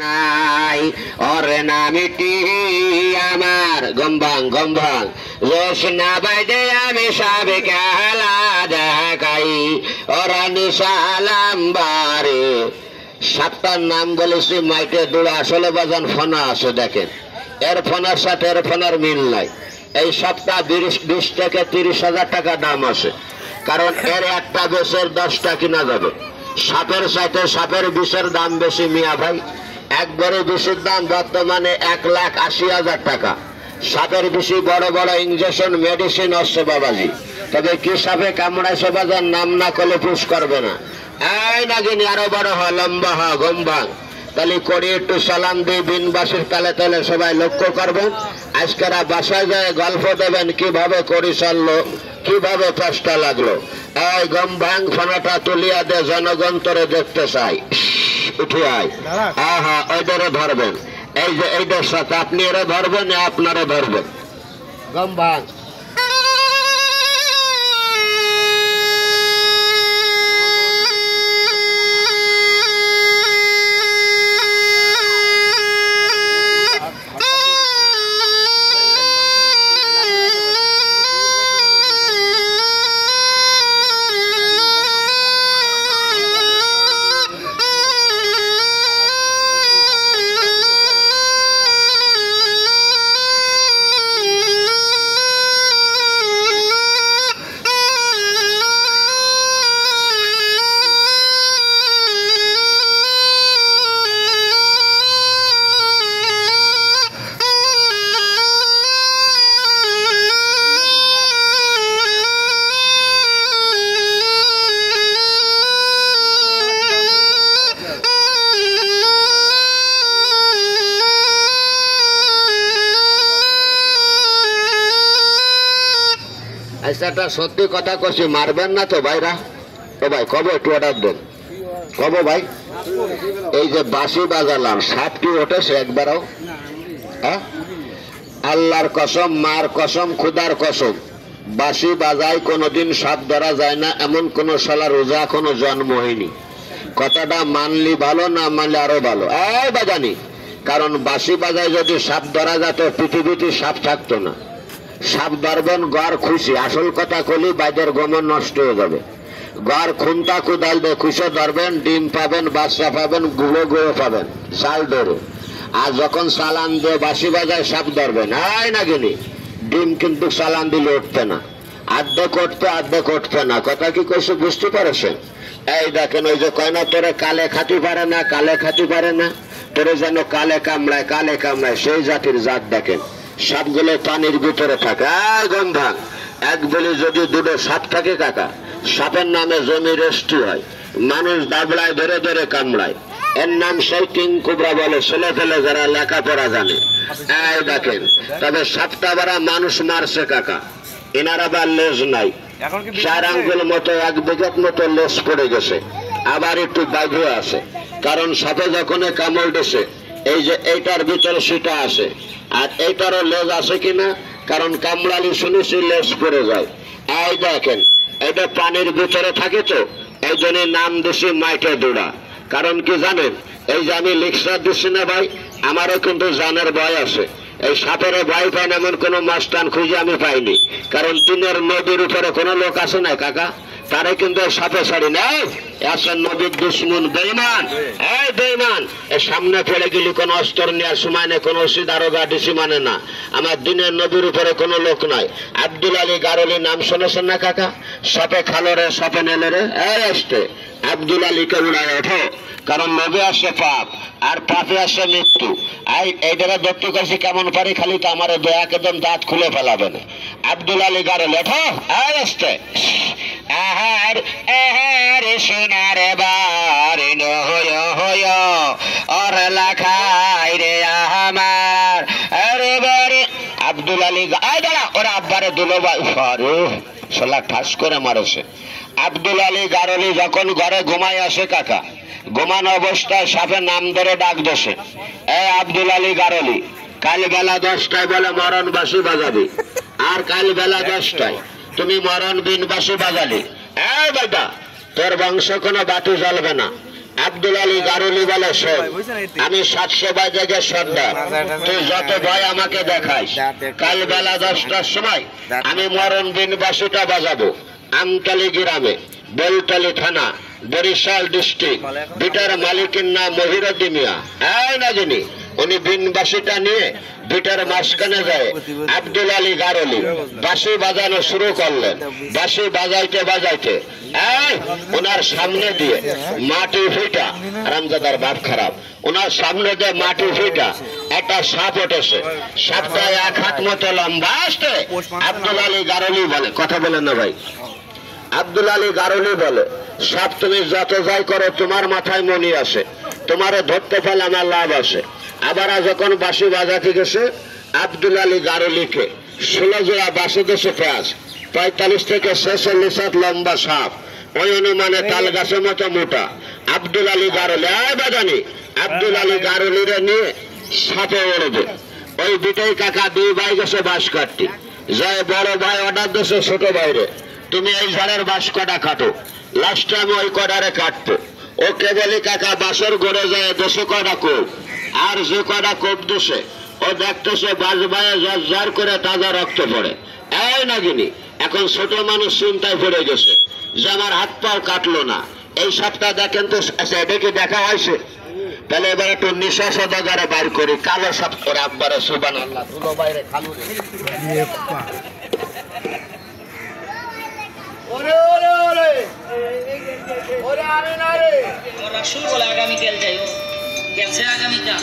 নাই ওরে নামিটি আমার গম্বাং গম্বাং রোশ না বাইদে আমি সাবে খেলা দেখাই ওরানি সালাম বারে সাতটার নাম বলেছি মাইকে দূরে আসলে বাজান ফোনা আছে দেখেন এর ফোনার সাথে এর ফোনার মিল নাই এই সপ্তাহ 20 থেকে 30,000 টাকা দাম আছে কারণ এর একটা বেশের 10টা কিনা যাবে সাপের সাথে সাপের বিষের দাম বেশি মিয়া ভাই একবারে বিষের দাম বর্তমানে 1,80,000 টাকা সাপের বেশি বড় বড় ইঞ্জেকশন মেডিসিন আসছে বাবাজি তবে কি সাপে কামড়াইছে বাজার নাম না করলে পুষ করবে না এই নাগিনি আরো বড় হয় লম্বা হয় গম্বাং তাহলে করে একটু সালাম দিয়ে বিনবাসীর তালে তালে সবাই লক্ষ্য করবেন আজকেরা বাসায় যায় গল্প দেবেন কিভাবে করি চললো কিভাবে চেষ্টা লাগলো এই গম্বাং ফোনাটা তুলিয়া দে জনগণ তোরে দেখতে চাই উঠে আয় হ্যাঁ ওইটারে ধরবেন এই যে এইটার সাথে আপনি এরা ধরবেন আপনারা ধরবেন গম্বাং একটা সত্যি কথা কছি মারবেন না তো ভাইরা ও ভাই কবে একটু অর্ডার দেন কবে ভাই এই যে বাঁশি বাজালাম সাপ কি ওঠেছে একবারও হ্যাঁ আল্লাহর কসম মার কসম খুদার কসম বাঁশি বাজায় কোনোদিন সাপ ধরা যায় না এমন কোন শালা রোজা কোনো জন্ম হয়নি কথাটা মানলি ভালো না মানলে আরো ভালো এই বাজানি কারণ বাঁশি বাজায় যদি সাপ ধরা যেত পৃথিবীতে সাপ থাকতো না সাপ ধরবেন গড় খুশি আসল কথা কলি বাইদের গমন নষ্ট হয়ে যাবে গড় খুনটা কুদাল দিয়ে খুশে ধরবেন ডিম পাবেন বাচ্চা পাবেন গুঁড়ো গুঁড়ো পাবেন চাল ধরে আর যখন চালান দিয়ে বাঁশি বাজায় সাপ ধরবেন এই না গিনি ডিম কিন্তু চালান দিলে উঠবে না আর্ধেক উঠবে না কথা কি কইছে বুঝতে পারছেন এই দেখেন ওই যে কয় না তোরে কালে খাতি পারে না তোরে যেন কালে কামড়ায় সেই জাতির জাত দেখেন সাপগুলো পানির ভিতরে থাকে গন্ধা এক বলে যদি দুটো সাপ থাকে কাকা সাপের নামে জমি রেস্টি হয় মানুষ দাবলায় ধরে ধরে কামড়ায় এর নাম সেই কিং কোবরা বলে ছেলে ফেলে যারা লেখাপড়া জানে এই দেখেন তবে সাপটা বারা মানুষ মারছে কাকা এনার আবার লেজ নাই 4 আঙ্গুল মতো 1 বিঘত মতো লেজ পড়ে গেছে আবার একটু বাইরে আছে কারণ সাপে যখন কামড় দিছে এই যে এইটার ভিতরে সেটা আছে আর এইটারও লেজ আছে কিনা কারণ কামড়ালি শুনেছি লেজ পড়ে যায় এই দেখেন এটা পানির ভিতরে থাকে তো এই জন্য নাম দিছি মাইটে দৌড়া কারণ কি জানেন এই যে আমি লেকচার দিচ্ছি না ভাই আমারও কিন্তু জানের ভয় আছে এই সাপের ভয় পাই এমন কোন মাস্টান খুঁজে আমি পাইনি কারণ দিনের নদীর উপরে কোনো লোক আছে না কাকা তারে কিন্তু সাপে ছাড়ি নাই আসেন নবীর দুশ্মন বেঈমান এই বেঈমান এর সামনে পড়ে গেলি কোন অস্ত্র নেওয়ার সময় নেই কোন দারোগা ডিসি মানে না আমার দিনের নবীর উপরে কোনো লোক নাই আব্দুল আলী গারলি নাম শুনেছেন না কাকা সাপে খালো রে সাপে নেলে রে এই আসতে আব্দুল আলীকে উড়ায় ওঠো কারণ নবী আসে পাপ আর পাপে আসে মৃত্যু এইটারা দেখতে কাছে কেমন পারি খালি তো আমার দয়া একদম দাঁত খুলে ফেলাবে না আব্দুল আলী গারল ওঠো এই আসতে আহার আহার সোনার বারে নয় আর লাখাই রে আমার আরে বারে আব্দুল আলী আয় দাঁড়া ওরা আব্বারে দুলো ভাই আরে শালা ঠাস করে মারেছে আব্দুল আলী গারলি যখন ঘরে ঘুমায় আসে কাকা ঘুমানো অবস্থায় সাপে নাম ধরে ডাক দোষে এই আব্দুল আলী গারলি কাল বেলা 10টায় বলে মরণ বাঁশি বাজাবি আর কাল বেলা 10টায় তুমি মরণ বিন বাঁশি বাজালি এই বেটা তোর বংশ কোনো বাতি জ্বলবে না আব্দুল আলী গারুলি বলে, শোন, আমি 700 বাজাজের সর্দার, তুই যত ভয় আমাকে দেখাইস, কাল বেলা 10টার সময় আমি মরণ বিন বাসুটা বাজাবো আমতলী গ্রামে, বেলতলী থানা, বরিশাল ডিস্ট্রিক্ট। বিটার মালিকের নাম মহিরুদ্দিন মিয়া। এই না জানি উনি বিন বাসিটা নিয়ে বিটার মাঝখানে যায় আব্দুল আলী গারুলি বাঁশি বাজানো শুরু করলেন। বাঁশি বাজাইতে বাজাইতে ওনার সামনে দিয়ে মাটি ফিটা, রামজাদার বাপ খারাপ, ওনার সামনে দিয়ে মাটি ফিটা একটা সাপ উঠেছে। সাপটা 1 হাত মতো লম্বা আসতে। আব্দুল আলী গারুলি বলে, কথা বলেন না ভাই, আব্দুল আলী গারুলি বলে, সাপ তুমি যত যাই করো তোমার মাথায় মনি আসে, তোমারে ধরতে পারলে আমার লাভ আছে। আবার যখন বাঁশি বাজাতে গেছে আব্দুল আলী গারুলিকে 16 জোড়া বাঁশি দেশে পেঁয়াজ, 45 থেকে 46 হাত লম্বা সাপ, ওই অনুমানে তাল গাছের মতো মোটা। আব্দুল আলী গারুলি বাজানি আব্দুল আলী গারুলিরে নিয়ে সাপে উড়বে। ওই বিটাই কাকা 2 ভাই গেছে বাঁশ কাটতে যায়, বড় ভাই অর্ডার দিয়েছে ছোট ভাইরে, তুমি এই ঝড়ের বাঁশ কটা কাটো, লাস্ট টাইম ওই কটারে কাটতো। ও কেবলি কাকা বাঁশের গড়ে যায় 200 কটা কোপ, আর যে কটা কোপ দোষে ও দেখতেছে বাঁশ ভাইয়ে জ্বর করে তাজা রক্ত পড়ে। এই নাগিনি এখন ছোট মানুষ চিন্তায় পড়ে গেছে যে আমার হাত পাও কাটলো না। এই সপ্তাহ দেখেন তো এটাকে দেখা হয়েছে। তাহলে এবার একটু নিঃশ্বাস দাগারে বাইর করি, কালো সব করে আব্বারে সুবহানাল্লাহ দুটো বাইরে খালু রাসূল বলে আগামীকাল যাইও, গেছে আগামীকাল।